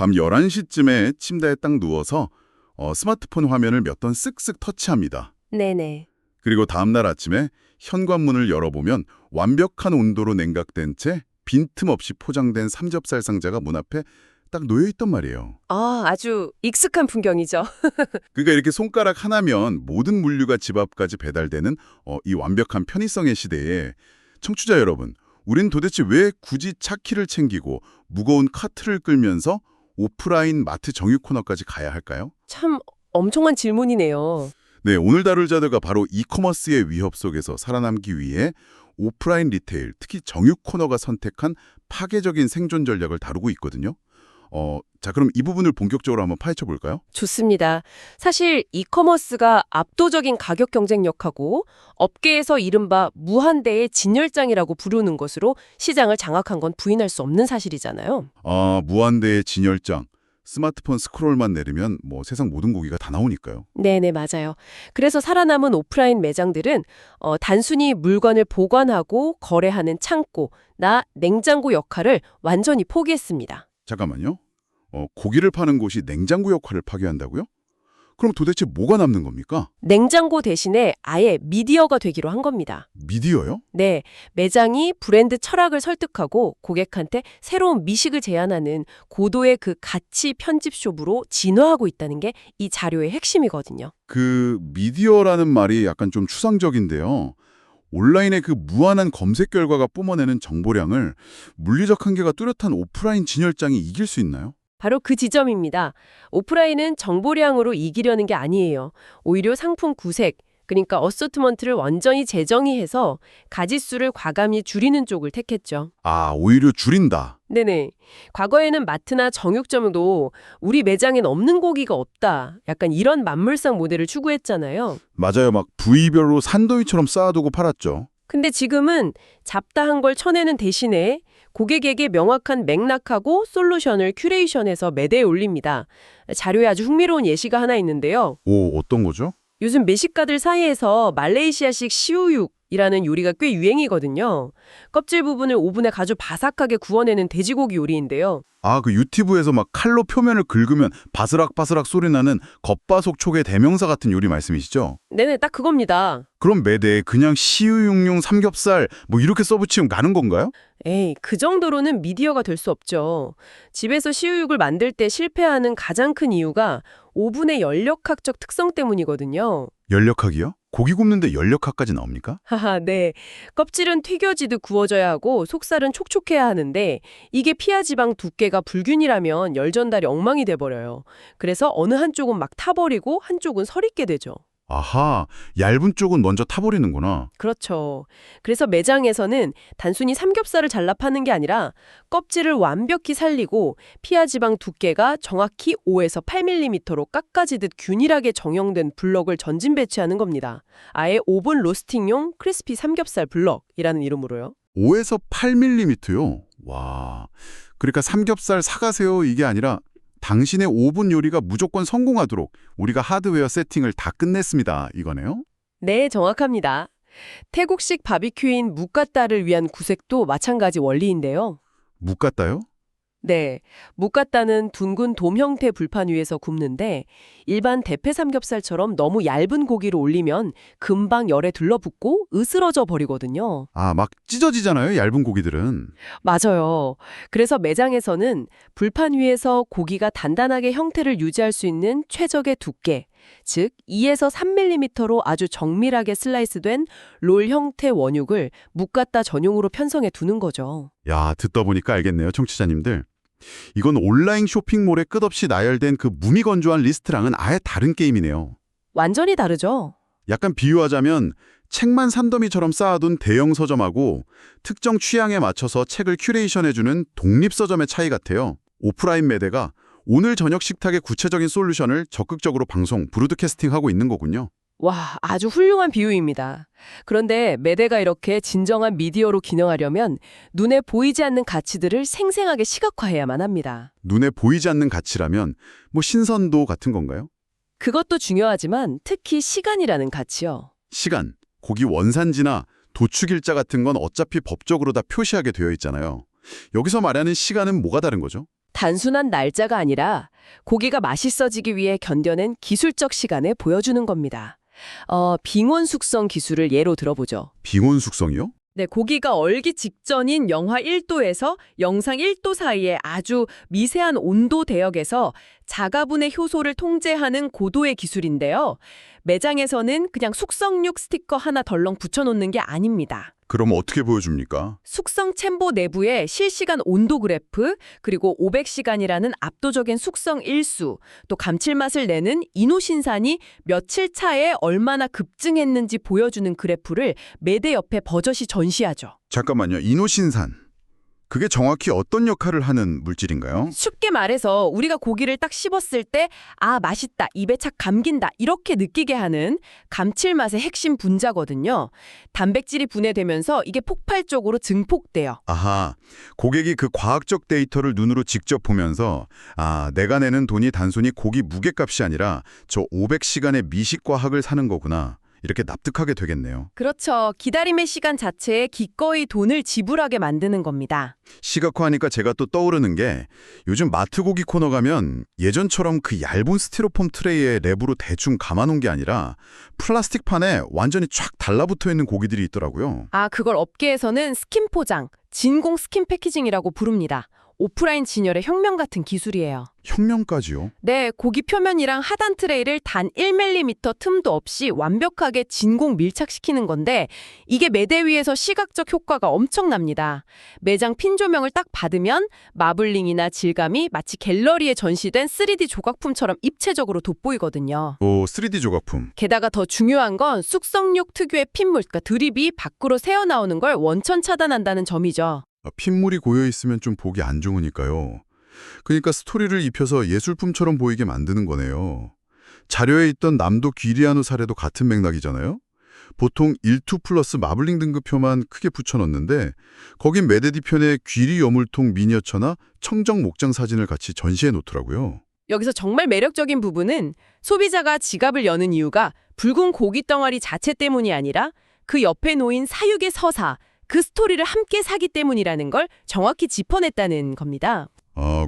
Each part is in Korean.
밤 11시쯤에 침대에 딱 누워서 스마트폰 화면을 몇 번 쓱쓱 터치합니다. 네네. 그리고 다음날 아침에 현관문을 열어보면 완벽한 온도로 냉각된 채 빈틈없이 포장된 삼겹살 상자가 문 앞에 딱 놓여있단 말이에요. 아, 아주 익숙한 풍경이죠. 그러니까 이렇게 손가락 하나면 모든 물류가 집 앞까지 배달되는 이 완벽한 편의성의 시대에 청취자 여러분, 우린 도대체 왜 굳이 차키를 챙기고 무거운 카트를 끌면서 오프라인 마트 정육 코너까지 가야 할까요? 참 엄청난 질문이네요. 네, 오늘 다룰 자들과 바로 이커머스의 위협 속에서 살아남기 위해 오프라인 리테일, 특히 정육 코너가 선택한 파괴적인 생존 전략을 다루고 있거든요. 자, 그럼 이 부분을 본격적으로 한번 파헤쳐 볼까요? 좋습니다. 사실 이커머스가 압도적인 가격 경쟁력하고 업계에서 이른바 무한대의 진열장이라고 부르는 것으로 시장을 장악한 건 부인할 수 없는 사실이잖아요. 무한대의 진열장, 스마트폰 스크롤만 내리면 뭐 세상 모든 고기가 다 나오니까요. 네네, 맞아요. 그래서 살아남은 오프라인 매장들은 단순히 물건을 보관하고 거래하는 창고, 냉장고 역할을 완전히 포기했습니다. 잠깐만요. 고기를 파는 곳이 냉장고 역할을 파괴한다고요? 그럼 도대체 뭐가 남는 겁니까? 냉장고 대신에 아예 미디어가 되기로 한 겁니다. 미디어요? 네, 매장이 브랜드 철학을 설득하고 고객한테 새로운 미식을 제안하는 고도의 그 가치 편집숍으로 진화하고 있다는 게 이 자료의 핵심이거든요. 그 미디어라는 말이 약간 좀 추상적인데요. 온라인의 그 무한한 검색 결과가 뿜어내는 정보량을 물리적 한계가 뚜렷한 오프라인 진열장이 이길 수 있나요? 바로 그 지점입니다. 오프라인은 정보량으로 이기려는 게 아니에요. 오히려 상품 구색, 그러니까 어서트먼트를 완전히 재정의해서 가짓수를 과감히 줄이는 쪽을 택했죠. 오히려 줄인다. 네네. 과거에는 마트나 정육점도 우리 매장엔 없는 고기가 없다. 약간 이런 만물상 모델을 추구했잖아요. 맞아요. 막 부위별로 산더미처럼 쌓아두고 팔았죠. 근데 지금은 잡다한 걸 쳐내는 대신에 고객에게 명확한 맥락하고 솔루션을 큐레이션해서 매대에 올립니다. 자료에 아주 흥미로운 예시가 하나 있는데요. 오, 어떤 거죠? 요즘 매식가들 사이에서 말레이시아식 시우육이라는 요리가 꽤 유행이거든요. 껍질 부분을 오븐에 아주 바삭하게 구워내는 돼지고기 요리인데요. 그 유튜브에서 막 칼로 표면을 긁으면 바스락바스락 소리 나는 겉바속촉의 대명사 같은 요리 말씀이시죠? 네네, 딱 그겁니다. 그럼 매대에 그냥 시우육용 삼겹살 뭐 이렇게 써붙이면 가는 건가요? 에이, 그 정도로는 미디어가 될 수 없죠. 집에서 시우육을 만들 때 실패하는 가장 큰 이유가 오븐의 연력학적 특성 때문이거든요. 연력학이요? 고기 굽는데 연력학까지 나옵니까? 하하, 네. 껍질은 튀겨지듯 구워져야 하고 속살은 촉촉해야 하는데 이게 피하 지방 두께가 불균이라면 열 전달이 엉망이 돼버려요. 그래서 어느 한쪽은 막 타버리고 한쪽은 설익게 되죠. 아하, 얇은 쪽은 먼저 타버리는구나. 그렇죠. 그래서 매장에서는 단순히 삼겹살을 잘라 파는 게 아니라 껍질을 완벽히 살리고 피하 지방 두께가 정확히 5에서 8mm로 깎아지듯 균일하게 정형된 블럭을 전진 배치하는 겁니다. 아예 오븐 로스팅용 크리스피 삼겹살 블럭이라는 이름으로요. 5에서 8mm요? 와, 그러니까 삼겹살 사가세요 이게 아니라 당신의 오븐 요리가 무조건 성공하도록 우리가 하드웨어 세팅을 다 끝냈습니다. 이거네요? 네, 정확합니다. 태국식 바비큐인 무까따를 위한 구색도 마찬가지 원리인데요. 묵 같다요? 네, 무까따는 둥근 돔 형태 불판 위에서 굽는데 일반 대패 삼겹살처럼 너무 얇은 고기를 올리면 금방 열에 들러붙고 으스러져 버리거든요. 막 찢어지잖아요, 얇은 고기들은. 맞아요. 그래서 매장에서는 불판 위에서 고기가 단단하게 형태를 유지할 수 있는 최적의 두께, 즉 2에서 3mm로 아주 정밀하게 슬라이스된 롤 형태 원육을 무까따 전용으로 편성해 두는 거죠. 야, 듣다 보니까 알겠네요, 청취자님들. 이건 온라인 쇼핑몰에 끝없이 나열된 그 무미건조한 리스트랑은 아예 다른 게임이네요. 완전히 다르죠? 약간 비유하자면 책만 산더미처럼 쌓아둔 대형 서점하고 특정 취향에 맞춰서 책을 큐레이션해주는 독립서점의 차이 같아요. 오프라인 매대가 오늘 저녁 식탁의 구체적인 솔루션을 적극적으로 방송, 브로드캐스팅하고 있는 거군요. 와, 아주 훌륭한 비유입니다. 그런데 매대가 이렇게 진정한 미디어로 기능하려면 눈에 보이지 않는 가치들을 생생하게 시각화해야만 합니다. 눈에 보이지 않는 가치라면 뭐 신선도 같은 건가요? 그것도 중요하지만 특히 시간이라는 가치요. 시간, 고기 원산지나 도축일자 같은 건 어차피 법적으로 다 표시하게 되어 있잖아요. 여기서 말하는 시간은 뭐가 다른 거죠? 단순한 날짜가 아니라 고기가 맛있어지기 위해 견뎌낸 기술적 시간을 보여주는 겁니다. 빙원 숙성 기술을 예로 들어보죠. 빙온 숙성이요? 네, 고기가 얼기 직전인 영하 1도에서 영상 1도 사이에 아주 미세한 온도 대역에서 자가분해 효소를 통제하는 고도의 기술인데요. 매장에서는 그냥 숙성육 스티커 하나 덜렁 붙여놓는 게 아닙니다. 그럼 어떻게 보여줍니까? 숙성 챔버 내부에 실시간 온도 그래프, 그리고 500시간이라는 압도적인 숙성 일수, 또 감칠맛을 내는 이노신산이 며칠 차에 얼마나 급증했는지 보여주는 그래프를 매대 옆에 버젓이 전시하죠. 잠깐만요. 이노신산. 그게 정확히 어떤 역할을 하는 물질인가요? 쉽게 말해서 우리가 고기를 딱 씹었을 때 아, 맛있다, 입에 착 감긴다 이렇게 느끼게 하는 감칠맛의 핵심 분자거든요. 단백질이 분해되면서 이게 폭발적으로 증폭돼요. 아하, 고객이 그 과학적 데이터를 눈으로 직접 보면서 내가 내는 돈이 단순히 고기 무게값이 아니라 저 500시간의 미식과학을 사는 거구나. 이렇게 납득하게 되겠네요. 그렇죠. 기다림의 시간 자체에 기꺼이 돈을 지불하게 만드는 겁니다. 시각화하니까 제가 또 떠오르는 게 요즘 마트 고기 코너 가면 예전처럼 그 얇은 스티로폼 트레이에 랩으로 대충 감아놓은 게 아니라 플라스틱 판에 완전히 쫙 달라붙어 있는 고기들이 있더라고요. 그걸 업계에서는 스킨 포장, 진공 스킨 패키징이라고 부릅니다. 오프라인 진열의 혁명 같은 기술이에요. 혁명까지요? 네, 고기 표면이랑 하단 트레이를 단 1mm 틈도 없이 완벽하게 진공 밀착시키는 건데 이게 매대 위에서 시각적 효과가 엄청납니다. 매장 핀 조명을 딱 받으면 마블링이나 질감이 마치 갤러리에 전시된 3D 조각품처럼 입체적으로 돋보이거든요. 3D 조각품. 게다가 더 중요한 건 숙성육 특유의 핏물, 그러니까 드립이 밖으로 새어나오는 걸 원천 차단한다는 점이죠. 핏물이 고여 있으면 좀 보기 안 좋으니까요. 그러니까 스토리를 입혀서 예술품처럼 보이게 만드는 거네요. 자료에 있던 남도 귀리아누 사례도 같은 맥락이잖아요. 보통 1, 2 플러스 마블링 등급표만 크게 붙여넣는데 거긴 매대 뒤편에 귀리 여물통 미니어처나 청정 목장 사진을 같이 전시해 놓더라고요. 여기서 정말 매력적인 부분은 소비자가 지갑을 여는 이유가 붉은 고기 덩어리 자체 때문이 아니라 그 옆에 놓인 사육의 서사, 그 스토리를 함께 사기 때문이라는 걸 정확히 짚어냈다는 겁니다.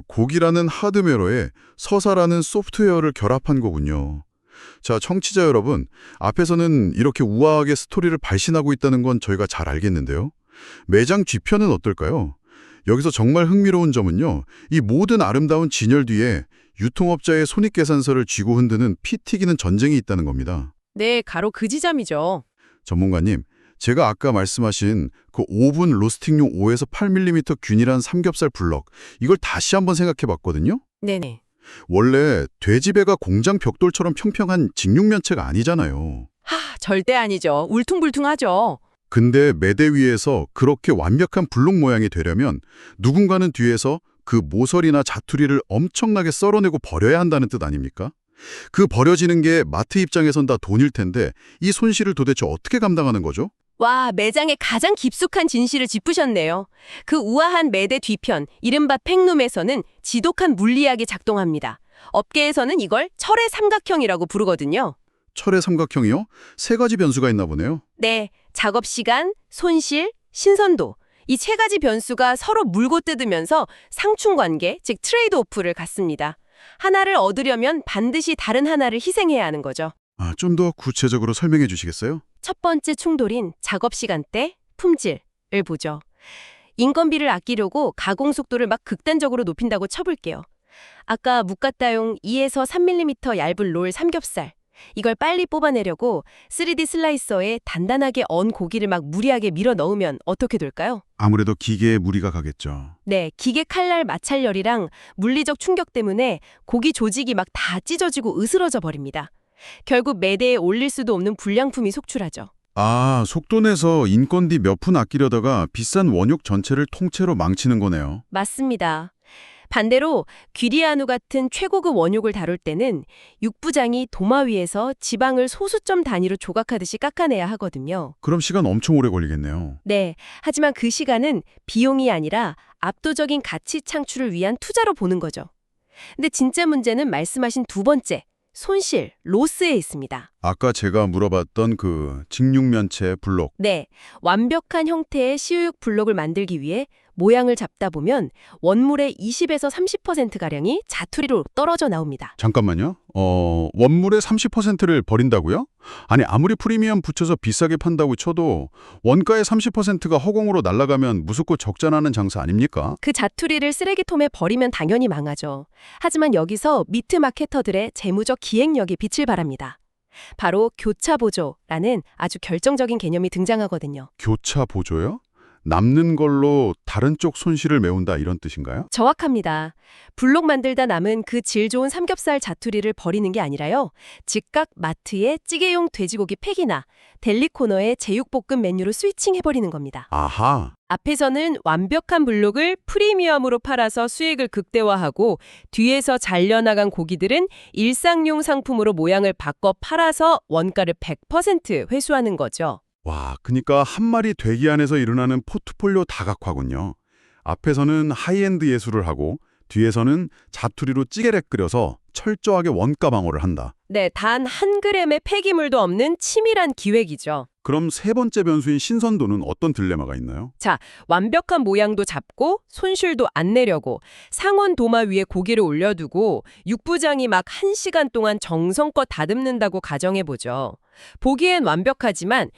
고기라는 하드웨어에 서사라는 소프트웨어를 결합한 거군요. 자, 청취자 여러분, 앞에서는 이렇게 우아하게 스토리를 발신하고 있다는 건 저희가 잘 알겠는데요. 매장 뒤편은 어떨까요? 여기서 정말 흥미로운 점은요. 이 모든 아름다운 진열 뒤에 유통업자의 손익계산서를 쥐고 흔드는 피 튀기는 전쟁이 있다는 겁니다. 네, 바로 그 지점이죠. 전문가님, 제가 아까 말씀하신 그 오븐 로스팅용 5에서 8mm 균일한 삼겹살 블럭, 이걸 다시 한번 생각해 봤거든요. 네네. 원래 돼지배가 공장 벽돌처럼 평평한 직육면체가 아니잖아요. 절대 아니죠. 울퉁불퉁하죠. 근데 매대 위에서 그렇게 완벽한 블록 모양이 되려면 누군가는 뒤에서 그 모서리나 자투리를 엄청나게 썰어내고 버려야 한다는 뜻 아닙니까? 그 버려지는 게 마트 입장에선 다 돈일 텐데 이 손실을 도대체 어떻게 감당하는 거죠? 와, 매장의 가장 깊숙한 진실을 짚으셨네요. 그 우아한 매대 뒤편, 이른바 팩룸에서는 지독한 물리학이 작동합니다. 업계에서는 이걸 철의 삼각형이라고 부르거든요. 철의 삼각형이요? 세 가지 변수가 있나 보네요. 네, 작업 시간, 손실, 신선도. 이 세 가지 변수가 서로 물고 뜯으면서 상충관계, 즉 트레이드 오프를 갖습니다. 하나를 얻으려면 반드시 다른 하나를 희생해야 하는 거죠. 좀 더 구체적으로 설명해 주시겠어요? 첫 번째 충돌인 작업 시간대, 품질을 보죠. 인건비를 아끼려고 가공 속도를 막 극단적으로 높인다고 쳐볼게요. 아까 묵갔다용 2에서 3mm 얇은 롤 삼겹살. 이걸 빨리 뽑아내려고 3D 슬라이서에 단단하게 언 고기를 막 무리하게 밀어 넣으면 어떻게 될까요? 아무래도 기계에 무리가 가겠죠. 네, 기계 칼날 마찰열이랑 물리적 충격 때문에 고기 조직이 막 다 찢어지고 으스러져 버립니다. 결국 매대에 올릴 수도 없는 불량품이 속출하죠. 속도 내서 인건비 몇 푼 아끼려다가 비싼 원육 전체를 통째로 망치는 거네요. 맞습니다. 반대로 귀리아누 같은 최고급 원육을 다룰 때는 육부장이 도마 위에서 지방을 소수점 단위로 조각하듯이 깎아내야 하거든요. 그럼 시간 엄청 오래 걸리겠네요. 네, 하지만 그 시간은 비용이 아니라 압도적인 가치 창출을 위한 투자로 보는 거죠. 근데 진짜 문제는 말씀하신 두 번째, 손실, 로스에 있습니다. 아까 제가 물어봤던 그 직육면체 블록. 네, 완벽한 형태의 CU육 블록을 만들기 위해 모양을 잡다 보면 원물의 20에서 30%가량이 자투리로 떨어져 나옵니다. 잠깐만요. 원물의 30%를 버린다고요? 아니, 아무리 프리미엄 붙여서 비싸게 판다고 쳐도 원가의 30%가 허공으로 날아가면 무섭고 적자나는 장사 아닙니까? 그 자투리를 쓰레기통에 버리면 당연히 망하죠. 하지만 여기서 미트 마케터들의 재무적 기획력이 빛을 발합니다. 바로 교차 보조라는 아주 결정적인 개념이 등장하거든요. 교차 보조요? 남는 걸로 다른 쪽 손실을 메운다 이런 뜻인가요? 정확합니다. 블록 만들다 남은 그 질 좋은 삼겹살 자투리를 버리는 게 아니라요. 즉각 마트에 찌개용 돼지고기 팩이나 델리코너의 제육볶음 메뉴로 스위칭해버리는 겁니다. 아하. 앞에서는 완벽한 블록을 프리미엄으로 팔아서 수익을 극대화하고 뒤에서 잘려나간 고기들은 일상용 상품으로 모양을 바꿔 팔아서 원가를 100% 회수하는 거죠. 와, 그러니까 한 마리 돼지 안에서 일어나는 포트폴리오 다각화군요. 앞에서는 하이엔드 예술을 하고 뒤에서는 자투리로 찌개를 끓여서 철저하게 원가 방어를 한다. 네, 단 한 그램의 폐기물도 없는 치밀한 기획이죠. 그럼 세 번째 변수인 신선도는 어떤 딜레마가 있나요? 자, 완벽한 모양도 잡고 손실도 안 내려고 상온 도마 위에 고기를 올려두고 육부장이 막 1시간 동안 정성껏 다듬는다고 가정해보죠. 보기엔 완벽하지만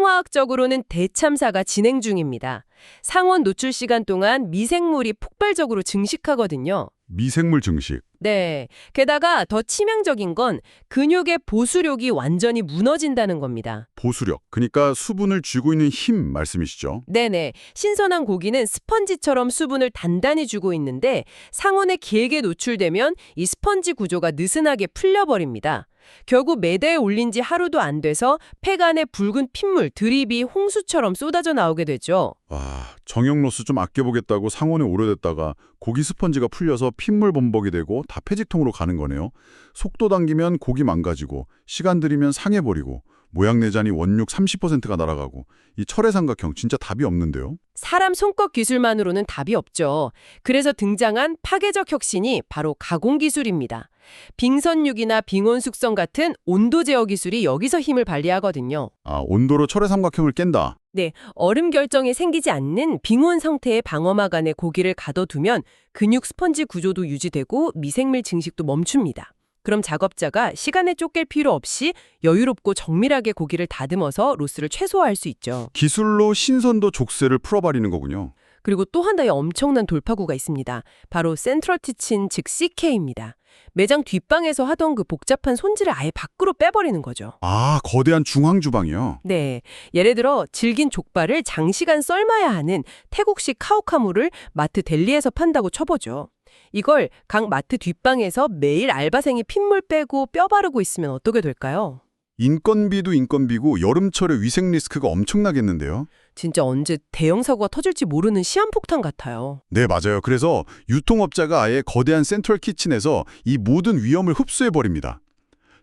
생화학적으로는 대참사가 진행 중입니다. 상온 노출 시간 동안 미생물이 폭발적으로 증식하거든요. 미생물 증식. 네. 게다가 더 치명적인 건 근육의 보수력이 완전히 무너진다는 겁니다. 보수력. 그러니까 수분을 쥐고 있는 힘 말씀이시죠? 네네. 신선한 고기는 스펀지처럼 수분을 단단히 주고 있는데 상온에 길게 노출되면 이 스펀지 구조가 느슨하게 풀려버립니다. 결국 매대에 올린 지 하루도 안 돼서 팩 안에 붉은 핏물, 드립이 홍수처럼 쏟아져 나오게 되죠. 와, 정형로스 좀 아껴보겠다고 상온에 오래됐다가 고기 스펀지가 풀려서 핏물 범벅이 되고 다 폐직통으로 가는 거네요. 속도 당기면 고기 망가지고 시간 들이면 상해버리고 모양 내장이 원육 30%가 날아가고 이 철의 삼각형 진짜 답이 없는데요. 사람 손끝 기술만으로는 답이 없죠. 그래서 등장한 파괴적 혁신이 바로 가공 기술입니다. 빙선육이나 빙온 숙성 같은 온도 제어 기술이 여기서 힘을 발휘하거든요. 아, 온도로 철의 삼각형을 깬다. 네, 얼음 결정이 생기지 않는 빙온 상태의 방어막 안에 고기를 가둬두면 근육 스펀지 구조도 유지되고 미생물 증식도 멈춥니다. 그럼 작업자가 시간에 쫓길 필요 없이 여유롭고 정밀하게 고기를 다듬어서 로스를 최소화할 수 있죠. 기술로 신선도 족쇄를 풀어버리는 거군요. 그리고 또 하나의 엄청난 돌파구가 있습니다. 바로 센트럴 티친, 즉 CK입니다. 매장 뒷방에서 하던 그 복잡한 손질을 아예 밖으로 빼버리는 거죠. 아, 거대한 중앙주방이요. 네, 예를 들어 질긴 족발을 장시간 삶아야 하는 태국식 카오카무를 마트 델리에서 판다고 쳐보죠. 이걸 각 마트 뒷방에서 매일 알바생이 핏물 빼고 뼈 바르고 있으면 어떻게 될까요? 인건비도 인건비고 여름철에 위생 리스크가 엄청나겠는데요. 진짜 언제 대형 사고가 터질지 모르는 시한폭탄 같아요. 네, 맞아요. 그래서 유통업자가 아예 거대한 센트럴 키친에서 이 모든 위험을 흡수해버립니다.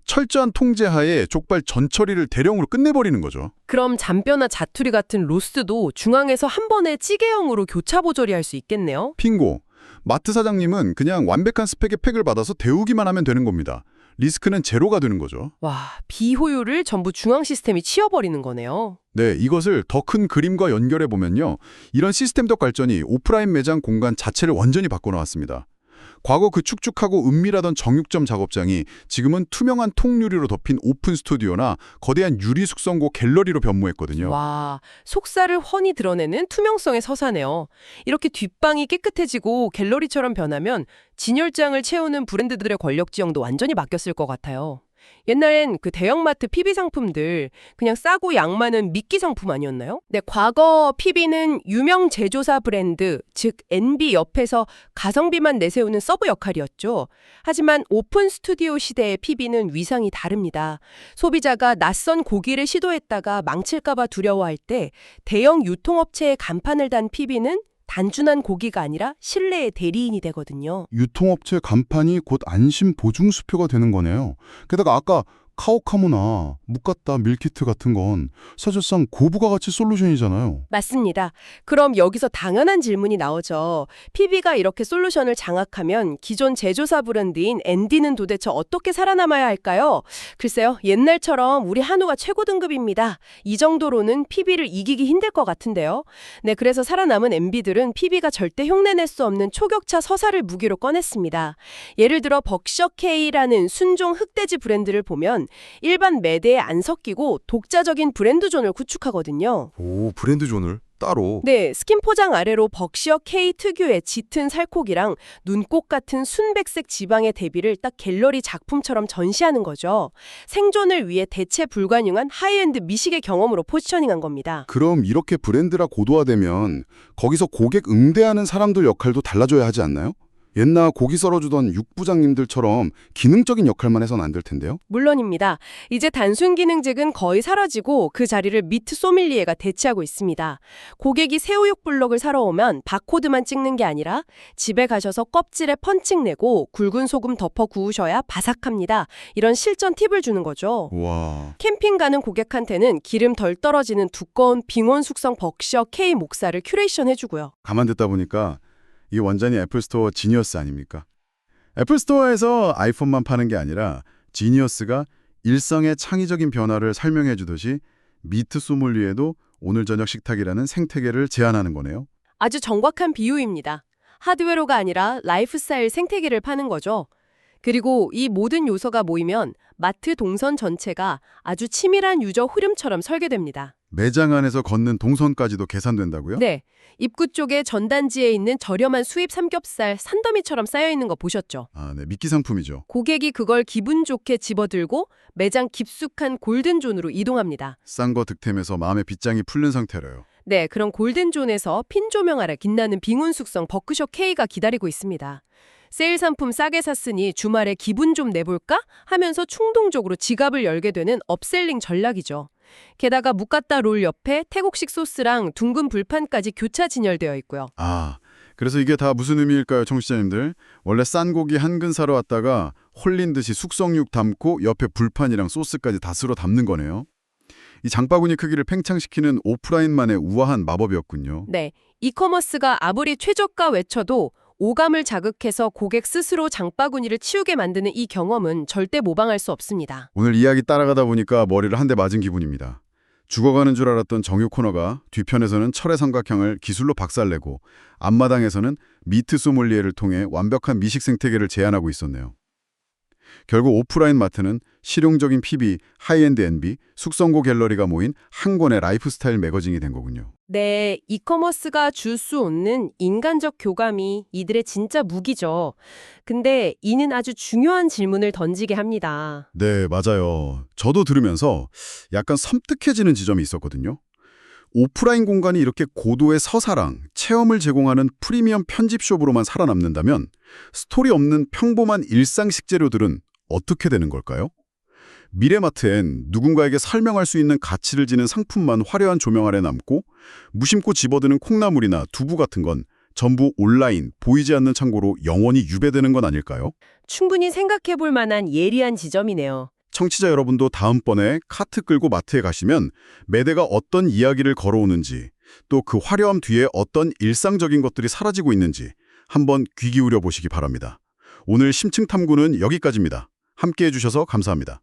철저한 통제하에 족발 전 처리를 대량으로 끝내버리는 거죠. 그럼 잔뼈나 자투리 같은 로스도 중앙에서 한 번에 찌개형으로 교차 보조리할 수 있겠네요? 핑고. 마트 사장님은 그냥 완벽한 스펙의 팩을 받아서 데우기만 하면 되는 겁니다. 리스크는 제로가 되는 거죠. 와, 비효율을 전부 중앙 시스템이 치워버리는 거네요. 네, 이것을 더 큰 그림과 연결해 보면요. 이런 시스템적 발전이 오프라인 매장 공간 자체를 완전히 바꿔놓았습니다. 과거 그 축축하고 은밀하던 정육점 작업장이 지금은 투명한 통유리로 덮인 오픈 스튜디오나 거대한 유리 숙성고 갤러리로 변모했거든요. 와, 속살을 훤히 드러내는 투명성의 서사네요. 이렇게 뒷방이 깨끗해지고 갤러리처럼 변하면 진열장을 채우는 브랜드들의 권력 지형도 완전히 바뀌었을 것 같아요. 옛날엔 그 대형마트 PB 상품들 그냥 싸고 양 많은 미끼 상품 아니었나요? 네, 과거 PB는 유명 제조사 브랜드, 즉 NB 옆에서 가성비만 내세우는 서브 역할이었죠. 하지만 오픈 스튜디오 시대의 PB는 위상이 다릅니다. 소비자가 낯선 고기를 시도했다가 망칠까 봐 두려워할 때 대형 유통업체의 간판을 단 PB는 단순한 고기가 아니라 신뢰의 대리인이 되거든요. 유통업체 간판이 곧 안심 보증 수표가 되는 거네요. 게다가 아까 카오카모나 무까따 밀키트 같은 건 사실상 고부가가치 솔루션이잖아요. 맞습니다. 그럼 여기서 당연한 질문이 나오죠. PB가 이렇게 솔루션을 장악하면 기존 제조사 브랜드인 앤디는 도대체 어떻게 살아남아야 할까요? 글쎄요, 옛날처럼 우리 한우가 최고 등급입니다. 이 정도로는 PB를 이기기 힘들 것 같은데요. 네, 그래서 살아남은 MB들은 PB가 절대 흉내낼 수 없는 초격차 서사를 무기로 꺼냈습니다. 예를 들어 벅셔K라는 순종 흑돼지 브랜드를 보면 일반 매대에 안 섞이고 독자적인 브랜드존을 구축하거든요. 오, 브랜드존을 따로. 네, 스킨 포장 아래로 벅시어 K 특유의 짙은 살코기랑 눈꽃 같은 순백색 지방의 대비를 딱 갤러리 작품처럼 전시하는 거죠. 생존을 위해 대체 불가능한 하이엔드 미식의 경험으로 포지셔닝한 겁니다. 그럼 이렇게 브랜드라 고도화되면 거기서 고객 응대하는 사람들 역할도 달라져야 하지 않나요? 옛날 고기 썰어주던 육부장님들처럼 기능적인 역할만 해선 안 될 텐데요? 물론입니다. 이제 단순 기능직은 거의 사라지고 그 자리를 미트 소믈리에가 대체하고 있습니다. 고객이 새우육 블럭을 사러 오면 바코드만 찍는 게 아니라 집에 가셔서 껍질에 펀칭 내고 굵은 소금 덮어 구우셔야 바삭합니다. 이런 실전 팁을 주는 거죠. 와, 캠핑 가는 고객한테는 기름 덜 떨어지는 두꺼운 빙원 숙성 벅셔 K 목살을 큐레이션 해주고요. 가만 듣다 보니까 이 완전히 애플스토어 지니어스 아닙니까? 애플스토어에서 아이폰만 파는 게 아니라 지니어스가 일상의 창의적인 변화를 설명해 주듯이 미트 소믈리에도 오늘 저녁 식탁이라는 생태계를 제안하는 거네요. 아주 정확한 비유입니다. 하드웨어가 아니라 라이프스타일 생태계를 파는 거죠. 그리고 이 모든 요소가 모이면 마트 동선 전체가 아주 치밀한 유저 흐름처럼 설계됩니다. 매장 안에서 걷는 동선까지도 계산된다고요? 네, 입구 쪽에 전단지에 있는 저렴한 수입 삼겹살 산더미처럼 쌓여있는 거 보셨죠? 아, 네, 미끼 상품이죠. 고객이 그걸 기분 좋게 집어들고 매장 깊숙한 골든존으로 이동합니다. 싼 거 득템해서 마음의 빗장이 풀린 상태로요. 네, 그런 골든존에서 핀 조명 아래 빛나는 빙운 숙성 버크셔 K가 기다리고 있습니다. 세일 상품 싸게 샀으니 주말에 기분 좀 내볼까? 하면서 충동적으로 지갑을 열게 되는 업셀링 전략이죠. 게다가 무까따 롤 옆에 태국식 소스랑 둥근 불판까지 교차 진열되어 있고요. 아, 그래서 이게 다 무슨 의미일까요, 청취자님들? 원래 싼 고기 한 근 사러 왔다가 홀린 듯이 숙성육 담고 옆에 불판이랑 소스까지 다 쓸어 담는 거네요. 이 장바구니 크기를 팽창시키는 오프라인만의 우아한 마법이었군요. 네, 이커머스가 아무리 최저가 외쳐도 오감을 자극해서 고객 스스로 장바구니를 치우게 만드는 이 경험은 절대 모방할 수 없습니다. 오늘 이야기 따라가다 보니까 머리를 한 대 맞은 기분입니다. 죽어가는 줄 알았던 정유 코너가 뒤편에서는 철의 삼각형을 기술로 박살내고 앞마당에서는 미트 소믈리에를 통해 완벽한 미식 생태계를 제안하고 있었네요. 결국 오프라인 마트는 실용적인 PB, 하이엔드 NB, 숙성고 갤러리가 모인 한 권의 라이프스타일 매거진이 된 거군요. 네, 이커머스가 줄 수 없는 인간적 교감이 이들의 진짜 무기죠. 근데 이는 아주 중요한 질문을 던지게 합니다. 네, 맞아요. 저도 들으면서 약간 섬뜩해지는 지점이 있었거든요. 오프라인 공간이 이렇게 고도의 서사랑 체험을 제공하는 프리미엄 편집숍으로만 살아남는다면 스토리 없는 평범한 일상 식재료들은 어떻게 되는 걸까요? 미래마트엔 누군가에게 설명할 수 있는 가치를 지닌 상품만 화려한 조명 아래 남고 무심코 집어드는 콩나물이나 두부 같은 건 전부 온라인, 보이지 않는 창고로 영원히 유배되는 건 아닐까요? 충분히 생각해 볼 만한 예리한 지점이네요. 청취자 여러분도 다음번에 카트 끌고 마트에 가시면 매대가 어떤 이야기를 걸어오는지 또 그 화려함 뒤에 어떤 일상적인 것들이 사라지고 있는지 한번 귀 기울여 보시기 바랍니다. 오늘 심층 탐구는 여기까지입니다. 함께해 주셔서 감사합니다.